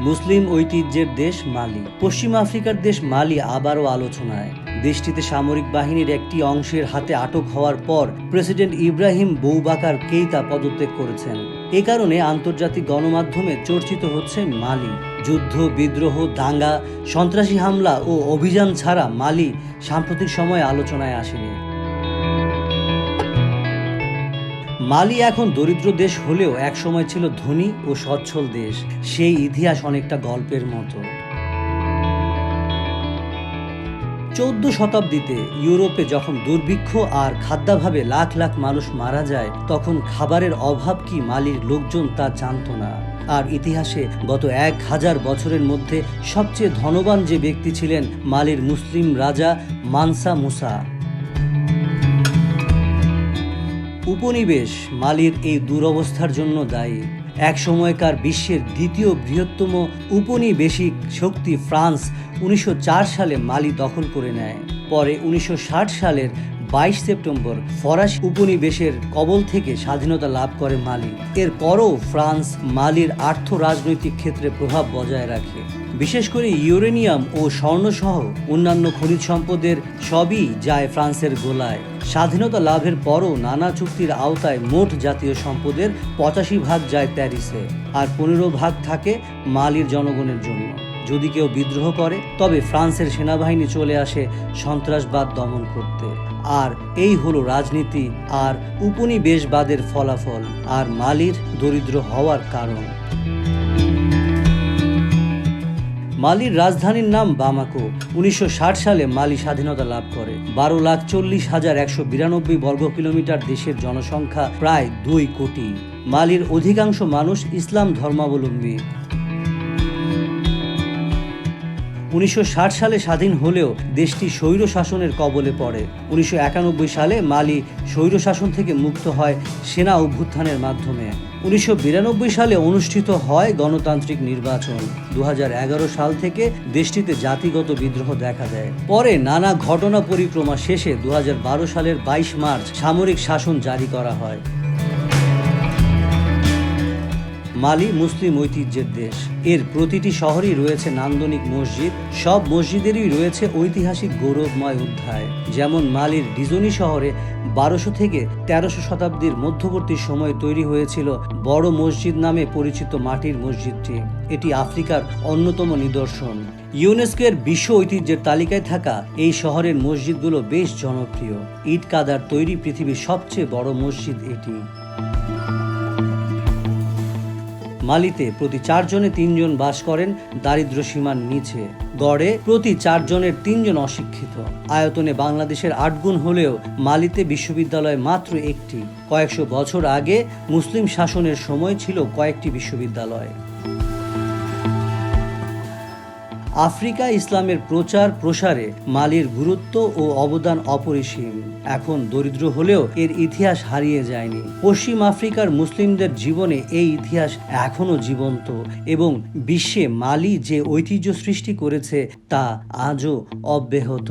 মুসলিম ঐতিহ্যের দেশ মালি। পশ্চিম আফ্রিকার দেশ মালি আবারও আলোচনায়। দেশটিতে সামরিক বাহিনীর একটি অংশের হাতে আটক হওয়ার পর প্রেসিডেন্ট ইব্রাহিম বৌবাকার কেইতা পদত্যাগ করেছেন। এ কারণে আন্তর্জাতিক গণমাধ্যমে চর্চিত হচ্ছে মালি। যুদ্ধ, বিদ্রোহ, দাঙ্গা, সন্ত্রাসী হামলা ও অভিযান ছাড়া মালি সাম্প্রতিক সময়ে আলোচনায় আসেনি। মালি এখন দরিদ্র দেশ হলেও একসময় ছিল ধনী ও সচ্ছল দেশ। সেই ইতিহাস অনেকটা গল্পের মতো। 14 শতাব্দীতে ইউরোপে যখন দুর্ভিক্ষ আর খাদ্যাভাবে লাখ লাখ মানুষ মারা যায়, তখন খাবারের অভাব কি মালির লোকজন তা জানত না। আর ইতিহাসে গত 1000 বছরের মধ্যে সবচেয়ে ধনবান যে ব্যক্তি ছিলেন মালির মুসলিম রাজা মানসা মুসা। উপনিবেশ মালির এই দুরবস্থার জন্য দায়ী। এক সময়কার বিশ্বের দ্বিতীয় বৃহত্তম উপনিবেশিক শক্তি ফ্রান্স 1904 সালে মালি দখল করে নেয়। পরে 1960 সালের 22 সেপ্টেম্বর ফরাসি উপনিবেশের কবল থেকে স্বাধীনতা লাভ করে মালি। এরপরও ফ্রান্স মালির আর্থ রাজনৈতিক ক্ষেত্রে প্রভাব বজায় রাখে। বিশেষ করে ইউরেনিয়াম ও স্বর্ণসহ অন্যান্য খনিজ সম্পদের সবই যায় ফ্রান্সের গোলায়। স্বাধীনতা লাভের পরও নানা চুক্তির আওতায় মোট জাতীয় সম্পদের 85% যায় প্যারিসে, আর 15% থাকে মালির জনগণের জন্য। যদি কেউ বিদ্রোহ করে তবে ফ্রান্সের সেনাবাহিনী চলে আসে সন্ত্রাসবাদ দমন করতে। আর এই হলো রাজনীতি আর উপনিবেশবাদের ফলাফল, আর মালির দরিদ্র হওয়ার কারণ। মালির রাজধানীর নাম বামাকো। 1960 সালে মালি স্বাধীনতা লাভ করে। 12,40,192 বর্গ কিলোমিটার দেশের জনসংখ্যা প্রায় 2 কোটি। মালির অধিকাংশ মানুষ ইসলাম ধর্মাবলম্বী। 1960 সালে স্বাধীন হলেও দেশটি স্বৈর শাসনের কবলে পড়ে। 1991 সালে মালি স্বৈর শাসন থেকে মুক্ত হয় সেনা অভ্যুত্থানের মাধ্যমে। 1992 সালে অনুষ্ঠিত হয় গণতান্ত্রিক নির্বাচন। 2011 সাল থেকে দেশটিতে জাতিগত বিদ্রোহ দেখা দেয়। পরে নানা ঘটনা পরিক্রমা শেষে 2012 সালের 22 মার্চ সামরিক শাসন জারি করা হয়। মালি মুসলিম ঐতিহ্যের দেশ। এর প্রতিটি শহরেই রয়েছে নান্দনিক মসজিদ। সব মসজিদেরই রয়েছে ঐতিহাসিক গৌরবময় অধ্যায়। যেমন মালির ডিজনি শহরে 1200 থেকে 1300 শতাব্দীর মধ্যবর্তী সময়ে তৈরি হয়েছিল বড় মসজিদ নামে পরিচিত মাটির মসজিদটি। এটি আফ্রিকার অন্যতম নিদর্শন। ইউনেস্কোর বিশ্ব ঐতিহ্যের তালিকায় থাকা এই শহরের মসজিদগুলো বেশ জনপ্রিয়। ইট কাদার তৈরি পৃথিবীর সবচেয়ে বড় মসজিদ এটি। মালিতে প্রতি 4 জনে 3 জন বাস করেন দারিদ্র্য সীমার নিচে। গড়ে প্রতি 4 জনের 3 জন অশিক্ষিত। আয়তনে বাংলাদেশের 8 গুণ হলেও মালিতে বিশ্ববিদ্যালয় মাত্র একটি। কয়েকশো বছর আগে মুসলিম শাসনের সময় ছিল কয়েকটি বিশ্ববিদ্যালয়। আফ্রিকা ইসলামের প্রচার প্রসারে মালির গুরুত্ব ও অবদান অপরিসীম। এখন দরিদ্র হলেও এর ইতিহাস হারিয়ে যায়নি। পশ্চিম আফ্রিকার মুসলিমদের জীবনে এই ইতিহাস এখনো জীবন্ত, এবং বিশ্বে মালি যে ঐতিহ্য সৃষ্টি করেছে তা আজও অব্যাহত।